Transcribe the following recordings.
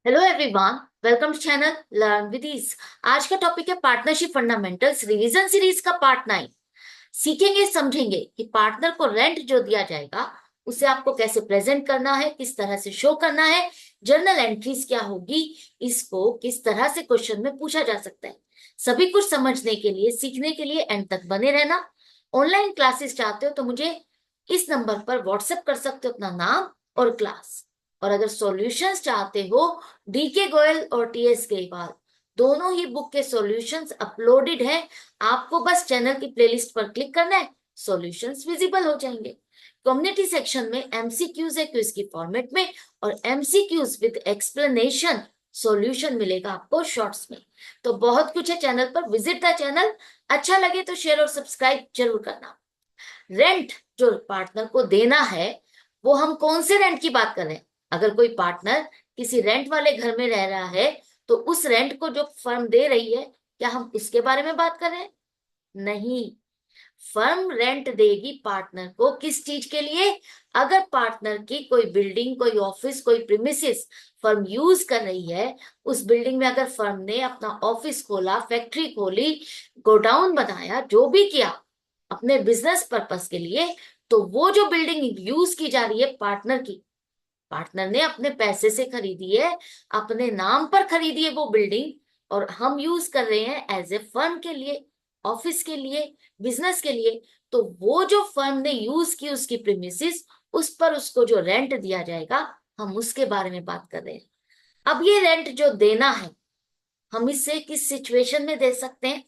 Hello everyone, welcome to channel learn with ease. आज का topic है पार्टनरशिप फंडामेंटल्स रिवीजन सीरीज का part 9। सीखेंगे समझेंगे कि पार्टनर को रेंट जो दिया जाएगा उसे आपको कैसे प्रेजेंट करना है, किस तरह से शो करना है, जर्नल एंट्रीज क्या होगी, इसको किस तरह से क्वेश्चन में पूछा जा सकता है। सभी कुछ समझने के लिए, सीखने के लिए एंड तक बने रहना। ऑनलाइन क्लासेस चाहते हो तो मुझे इस नंबर पर व्हाट्सएप कर सकते हो अपना नाम और क्लास। और अगर सॉल्यूशंस चाहते हो, डीके गोयल और टीएस गेवाल दोनों ही बुक के सॉल्यूशंस अपलोडेड हैं। आपको बस चैनल की प्लेलिस्ट पर क्लिक करना है, सॉल्यूशंस विजिबल हो जाएंगे। कम्युनिटी सेक्शन में एमसीक्यूज है क्विज की फॉर्मेट में, और एमसीक्यूज विद एक्सप्लेनेशन सॉल्यूशन मिलेगा आपको शॉर्ट्स में। तो बहुत कुछ है चैनल पर, विजिट द चैनल। अच्छा लगे तो शेयर और सब्सक्राइब जरूर करना। रेंट जो पार्टनर को देना है, वो हम कौन से रेंट की बात कर रहे हैं? अगर कोई पार्टनर किसी रेंट वाले घर में रह रहा है तो उस रेंट को जो फर्म दे रही है, क्या हम उसके बारे में बात कर रहे हैं? नहीं। फर्म रेंट देगी पार्टनर को किस चीज के लिए? अगर पार्टनर की कोई बिल्डिंग, कोई ऑफिस, कोई प्रीमिसेस फर्म यूज कर रही है, उस बिल्डिंग में अगर फर्म ने अपना ऑफिस खोला, फैक्ट्री खोली, गोडाउन बनाया, जो भी किया अपने बिजनेस पर्पस के लिए, तो वो जो बिल्डिंग यूज की जा रही है पार्टनर की, पार्टनर ने अपने पैसे से खरीदी है, अपने नाम पर खरीदी है वो बिल्डिंग, और हम यूज कर रहे हैं एज ए फर्म के लिए, ऑफिस के लिए, बिजनेस के लिए। तो वो जो फर्म ने यूज की उसकी प्रीमिसेस, उस पर उसको जो रेंट दिया जाएगा, हम उसके बारे में बात कर रहे हैं। अब ये रेंट जो देना है, हम इसे किस सिचुएशन में दे सकते हैं?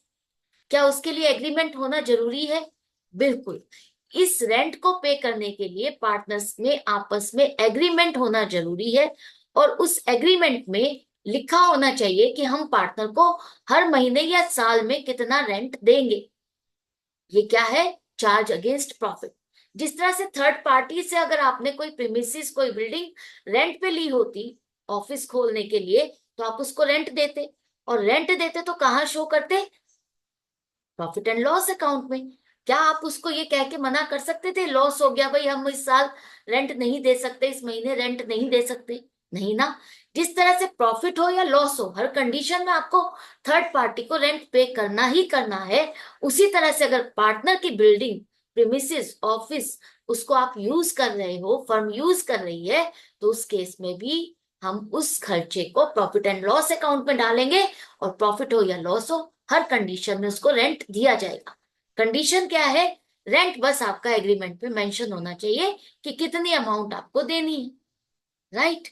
क्या उसके लिए एग्रीमेंट होना जरूरी है? बिल्कुल। इस रेंट को पे करने के लिए पार्टनर्स में आपस में एग्रीमेंट होना जरूरी है, और उस एग्रीमेंट में लिखा होना चाहिए कि हम पार्टनर को हर महीने या साल में कितना रेंट देंगे। ये क्या है? Charge against profit. जिस तरह से थर्ड पार्टी से अगर आपने कोई प्रीमिसेस, कोई बिल्डिंग रेंट पे ली होती ऑफिस खोलने के लिए, तो आप उसको रेंट देते, और रेंट देते तो कहाँ शो करते? प्रॉफिट एंड लॉस अकाउंट में। क्या आप उसको ये कह के मना कर सकते थे, लॉस हो गया भाई, हम इस साल रेंट नहीं दे सकते, इस महीने रेंट नहीं दे सकते? नहीं ना। जिस तरह से प्रॉफिट हो या लॉस हो, हर कंडीशन में आपको थर्ड पार्टी को रेंट पे करना ही करना है। उसी तरह से अगर पार्टनर की बिल्डिंग, प्रीमिसेस, ऑफिस, उसको आप यूज कर रहे हो, फर्म यूज कर रही है, तो उस केस में भी हम उस खर्चे को प्रॉफिट एंड लॉस अकाउंट में डालेंगे, और प्रॉफिट हो या लॉस हो, हर कंडीशन में उसको रेंट दिया जाएगा। कंडीशन क्या है? रेंट बस आपका एग्रीमेंट पे मेंशन होना चाहिए कि कितनी अमाउंट आपको देनी है। राइट।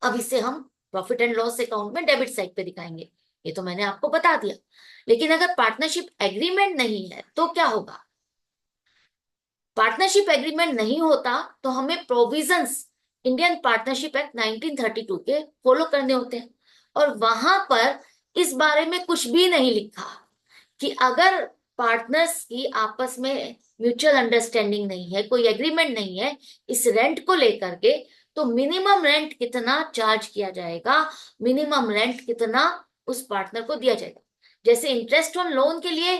अब इसे हम प्रॉफिट एंड लॉस अकाउंट में डेबिट साइड पे दिखाएंगे। ये तो मैंने आपको बता दिया। लेकिन अगर पार्टनरशिप एग्रीमेंट नहीं है तो क्या होगा? पार्टनरशिप एग्रीमेंट नहीं होता तो हमें प्रोविजंस इंडियन पार्टनरशिप एक्ट 1932 के फॉलो करने होते हैं, और वहां पर इस बारे में कुछ भी नहीं लिखा कि अगर पार्टनर्स की आपस में म्यूचुअल अंडरस्टैंडिंग नहीं है, कोई एग्रीमेंट नहीं है इस रेंट को लेकर के, तो मिनिमम रेंट कितना चार्ज किया जाएगा, मिनिमम रेंट कितना उस पार्टनर को दिया जाएगा। जैसे इंटरेस्ट ऑन लोन के लिए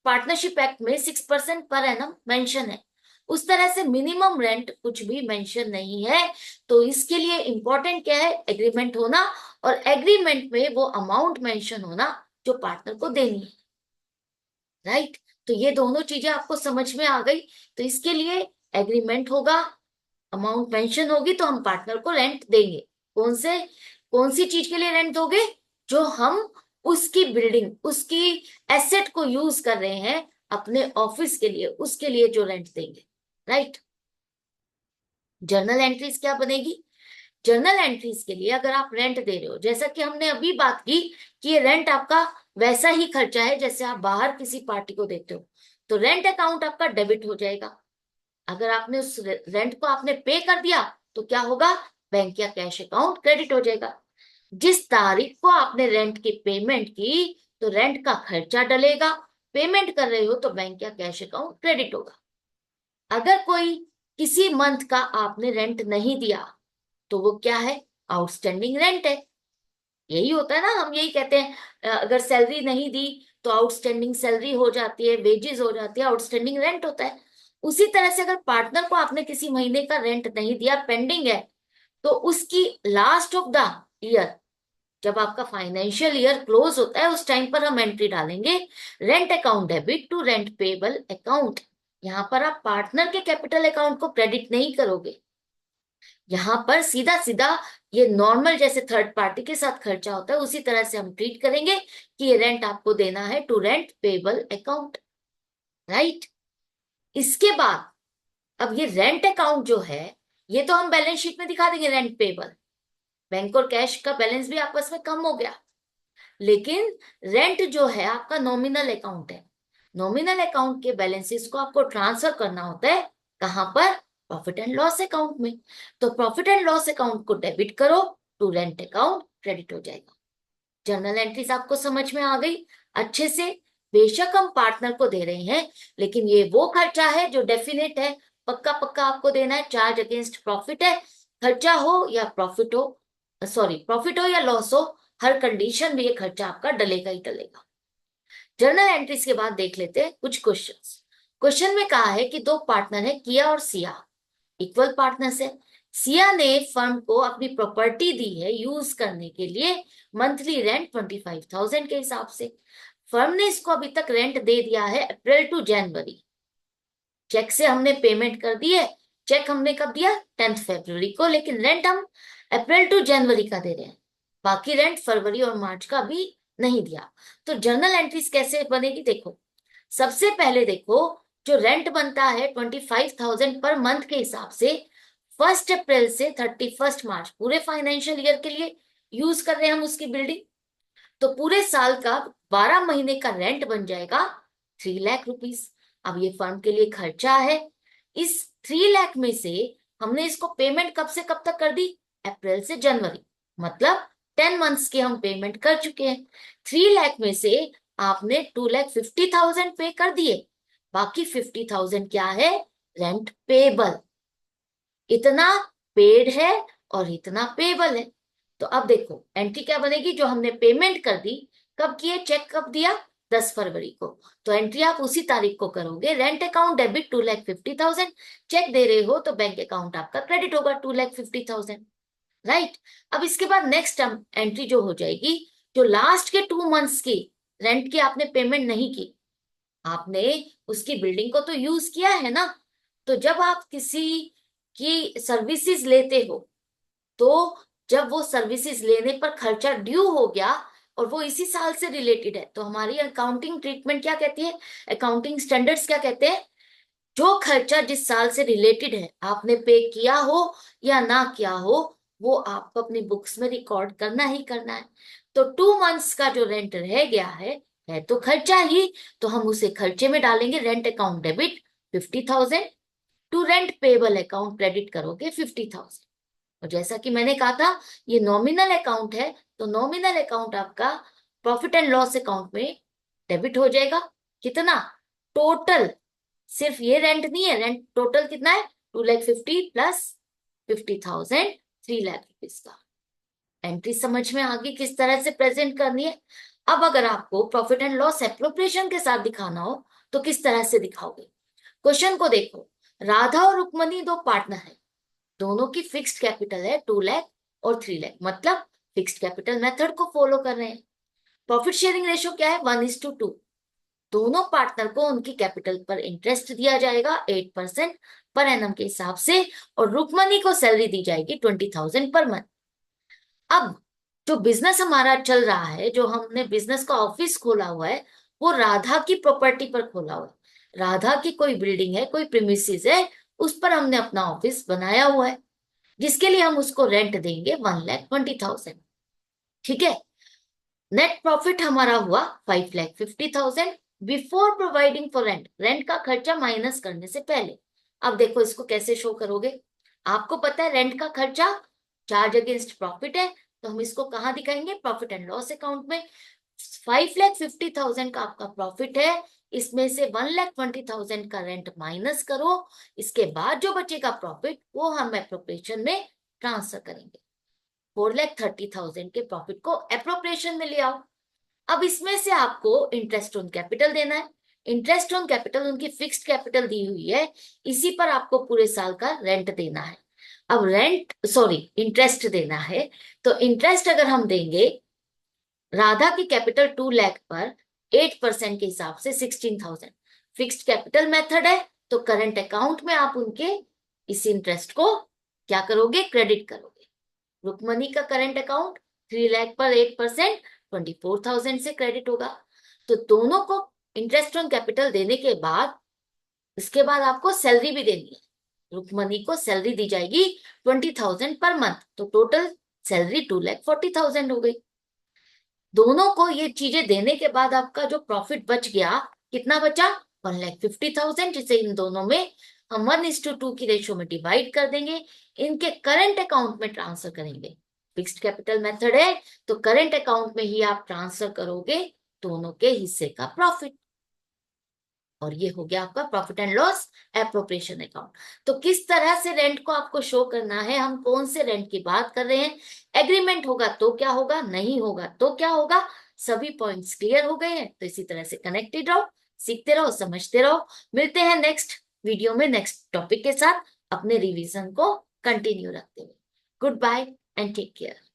पार्टनरशिप एक्ट में 6% पर एनम मेंशन है, उस तरह से मिनिमम रेंट कुछ भी मेंशन नहीं है। तो इसके लिए इंपॉर्टेंट क्या है? एग्रीमेंट होना, और एग्रीमेंट में वो अमाउंट मेंशन होना जो पार्टनर को देनी है। राइट। तो ये दोनों चीजें आपको समझ में आ गई। तो इसके लिए एग्रीमेंट होगा, अमाउंट मेंशन होगी, तो हम पार्टनर को रेंट देंगे। कौन से, कौन सी चीज के लिए रेंट दोगे? जो हम उसकी बिल्डिंग, उसकी एसेट को यूज कर रहे हैं अपने ऑफिस के लिए, उसके लिए जो रेंट देंगे। राइट। जर्नल एंट्रीज क्या बनेगी? जर्नल एंट्रीज के लिए अगर आप रेंट दे रहे हो, जैसा कि हमने अभी बात की कि ये रेंट आपका वैसा ही खर्चा है जैसे आप बाहर किसी पार्टी को देते हो, तो रेंट अकाउंट आपका डेबिट हो जाएगा। अगर आपने उस रेंट को आपने पे कर दिया तो क्या होगा? बैंक या कैश अकाउंट क्रेडिट हो जाएगा। जिस तारीख को आपने रेंट की पेमेंट की, तो रेंट का खर्चा डलेगा। पेमेंट कर रहे हो तो बैंक या कैश अकाउंट क्रेडिट होगा। अगर कोई किसी मंथ का आपने रेंट नहीं दिया, तो वो क्या है? आउटस्टैंडिंग रेंट है। यही होता है ना, हम यही कहते हैं, अगर सैलरी नहीं दी तो आउटस्टैंडिंग सैलरी हो जाती है, वेजेस हो जाती है, आउटस्टैंडिंग रेंट होता है। उसी तरह से अगर पार्टनर को आपने किसी महीने का रेंट नहीं दिया, पेंडिंग है, तो उसकी लास्ट ऑफ द ईयर, जब आपका फाइनेंशियल ईयर क्लोज होता है, उस टाइम पर हम एंट्री डालेंगे rent account debit to rent payable account. यहां पर आप पार्टनर के कैपिटल अकाउंट को क्रेडिट नहीं करोगे, यहां पर सीधा सीधा ये नॉर्मल जैसे थर्ड पार्टी के साथ खर्चा होता है उसी तरह से हम ट्रीट करेंगे कि ये रेंट आपको देना है to rent payable account, right. इसके बाद अब ये रेंट अकाउंट जो है, ये तो हम बैलेंस शीट में दिखा देंगे रेंट पेबल, बैंक और कैश का बैलेंस भी आपस में कम हो गया। लेकिन रेंट जो है आपका नॉमिनल अकाउंट है, नॉमिनल अकाउंट के बैलेंसेस को आपको ट्रांसफर करना होता है कहां पर, प्रॉफिट एंड लॉस अकाउंट में। तो प्रॉफिट एंड लॉस अकाउंट को डेबिट करो, टू रेंट अकाउंट क्रेडिट हो जाएगा। जर्नल एंट्रीज आपको समझ में आ गई अच्छे से। बेशक हम पार्टनर को दे रहे हैं, लेकिन ये वो खर्चा है जो डेफिनेट है, पक्का पक्का आपको देना है, चार्ज अगेंस्ट प्रॉफिट है। खर्चा हो या प्रॉफिट हो, सॉरी प्रॉफिट हो या लॉस हो, हर कंडीशन में ये खर्चा आपका डलेगा ही डलेगा। जर्नल एंट्रीज के बाद देख लेते हैं कुछ क्वेश्चंस। क्वेश्चन में कहा है कि दो पार्टनर है किया और सिया, इक्वल पार्टनर्स है। सिया ने फर्म को अपनी प्रॉपर्टी दी है यूज करने के लिए, मंथली रेंट 25,000 के हिसाब से। फर्म ने इसको अभी तक रेंट दे दिया है अप्रैल टू जनवरी, चेक से हमने पेमेंट कर दी है। चेक हमने कब दिया, 10 फरवरी को, लेकिन रेंट हम अप्रैल टू जनवरी का दे रहे हैं, बाकी रेंट फरवरी और मार्च का भी नहीं दिया। तो जर्नल एंट्रीज कैसे बनेगी, देखो सबसे पहले देखो, जो रेंट बनता है 25,000 पर मंथ के हिसाब से, 1 अप्रैल से 31 मार्च पूरे फाइनेंशियल ईयर के लिए यूज कर रहे हैं हम उसकी बिल्डिंग, तो पूरे साल का 12 महीने का रेंट बन जाएगा 3 लाख रुपीस। अब ये फर्म के लिए खर्चा है, इस 3 लाख में से हमने इसको पेमेंट कब से कब तक कर दी, अप्रैल से जनवरी, मतलब 10 मंथ्स की हम पेमेंट कर चुके हैं। 3 लाख में से आपने 2,50,000 पे कर दिए, बाकी 50,000 क्या है, रेंट पेबल। इतना पेड है और इतना पेबल है। तो अब देखो एंट्री क्या बनेगी, जो हमने पेमेंट कर दी, कब किए, चेक कब दिया, 10 फरवरी को, तो एंट्री आप उसी तारीख को करोगे। रेंट अकाउंट डेबिट 2,50,000, चेक दे रहे हो तो बैंक अकाउंट आपका क्रेडिट होगा 2,50,000, राइट। अब इसके बाद नेक्स्ट एंट्री जो हो जाएगी, जो लास्ट के 2 मंथ्स की रेंट की आपने पेमेंट नहीं की, आपने उसकी बिल्डिंग को तो यूज किया है ना। तो जब आप किसी की सर्विसेज लेते हो, तो जब वो सर्विसेज लेने पर खर्चा ड्यू हो गया और वो इसी साल से रिलेटेड है, तो हमारी अकाउंटिंग ट्रीटमेंट क्या कहती है, अकाउंटिंग स्टैंडर्ड्स क्या कहते हैं, जो खर्चा जिस साल से रिलेटेड है आपने पे किया हो या ना किया हो, वो आपको अपनी बुक्स में रिकॉर्ड करना ही करना है। तो 2 मंथ्स का जो रेंट रह गया है तो खर्चा ही, तो हम उसे खर्चे में डालेंगे, rent account debit 50,000, to rent payable account credit करोगे 50,000। और जैसा कि मैंने कहा था ये नॉमिनल अकाउंट है, तो नॉमिनल अकाउंट आपका प्रॉफिट एंड लॉस अकाउंट में डेबिट हो जाएगा। कितना, टोटल, सिर्फ ये रेंट नहीं है, रेंट टोटल कितना है, 2,50,000 प्लस 50,000, 3 लाख रुपीज का। एंट्री समझ में आ गई किस तरह से प्रेजेंट करनी है। अब अगर आपको प्रॉफिट एंड लॉस एप्रोप्रिएशन के साथ दिखाना हो तो किस तरह से दिखाओगे। क्वेश्चन को देखो, राधा और रुक्मणी दो पार्टनर है, दोनों की फिक्स्ड कैपिटल है 2 लाख और 3 लाख, मतलब फिक्स्ड कैपिटल मेथड को फॉलो कर रहे हैं। प्रॉफिट शेयरिंग रेशियो क्या है, 1:2। दोनों पार्टनर को उनकी कैपिटल पर इंटरेस्ट दिया जाएगा 8% पर एनम के हिसाब से, और रुक्मणी को सैलरी दी जाएगी 20,000 पर मंथ। अब जो बिजनेस हमारा चल रहा है, जो हमने बिजनेस का ऑफिस खोला हुआ है, वो राधा की प्रॉपर्टी पर खोला हुआ है। राधा की कोई बिल्डिंग है, कोई प्रीमिसेस है, उस पर हमने अपना ऑफिस बनाया हुआ है, जिसके लिए हम उसको रेंट देंगे 1,20,000, ठीक है। नेट प्रॉफिट हमारा हुआ 5,50,000 before providing for rent, rent का खर्चा माइनस करने से पहले। अब देखो इसको कैसे शो करोगे, आपको पता है रेंट का खर्चा चार्ज अगेंस्ट प्रॉफिट है, तो हम इसको कहाँ दिखाएंगे, प्रॉफिट एंड लॉस अकाउंट में। 5,50,000 का आपका प्रॉफिट है, इसमें से 1,20,000 का रेंट माइनस करो, इसके बाद जो बचेगा प्रॉफिट वो हम एप्रोप्रिएशन में ट्रांसफर करेंगे। 4,30,000 के प्रॉफिट को एप्रोप्रिएशन में ले आओ। अब इसमें से आपको इंटरेस्ट ऑन कैपिटल देना है, इंटरेस्ट ऑन कैपिटल उनकी फिक्स्ड कैपिटल दी हुई है, इसी पर आपको पूरे साल का रेंट देना है। अब रेंट सॉरी इंटरेस्ट देना है, तो इंटरेस्ट अगर हम देंगे राधा की कैपिटल 2 लाख पर 8% के हिसाब से 16,000, फिक्स्ड कैपिटल मेथड है, तो करंट अकाउंट में आप उनके इस इंटरेस्ट को क्या करोगे, क्रेडिट करोगे। रुक्मणी का करंट अकाउंट 3 लाख पर 8% 24,000 से क्रेडिट होगा। तो दोनों को इंटरेस्ट ऑन कैपिटल देने के बाद इसके बाद आपको सैलरी भी देनी है। रुक्मणी को सैलरी दी जाएगी 20,000 पर मंथ, तो टोटल सैलरी 2,40,000 हो गई। दोनों को ये चीजें देने के बाद आपका जो प्रॉफिट बच गया, कितना बचा, 1,50,000, जिसे इन दोनों में हम 1:2 की रेशो में डिवाइड कर देंगे, इनके करंट अकाउंट में ट्रांसफर करेंगे। फिक्स्ड कैपिटल मेथड है, तो करंट अकाउंट में ही आप ट्रांसफर करोगे दोनों के हिस्से का प्रॉफिट, और ये हो गया आपका profit and loss appropriation account. तो किस तरह से रेंट को आपको शो करना है, हम कौन से रेंट की बात कर रहे हैं, एग्रीमेंट होगा तो क्या होगा, नहीं होगा तो क्या होगा, सभी पॉइंट्स क्लियर हो गए हैं। तो इसी तरह से कनेक्टेड रहो, सीखते रहो, समझते रहो। मिलते हैं नेक्स्ट वीडियो में नेक्स्ट टॉपिक के साथ, अपने रिवीजन को कंटिन्यू रखते हुए। Good bye and take care.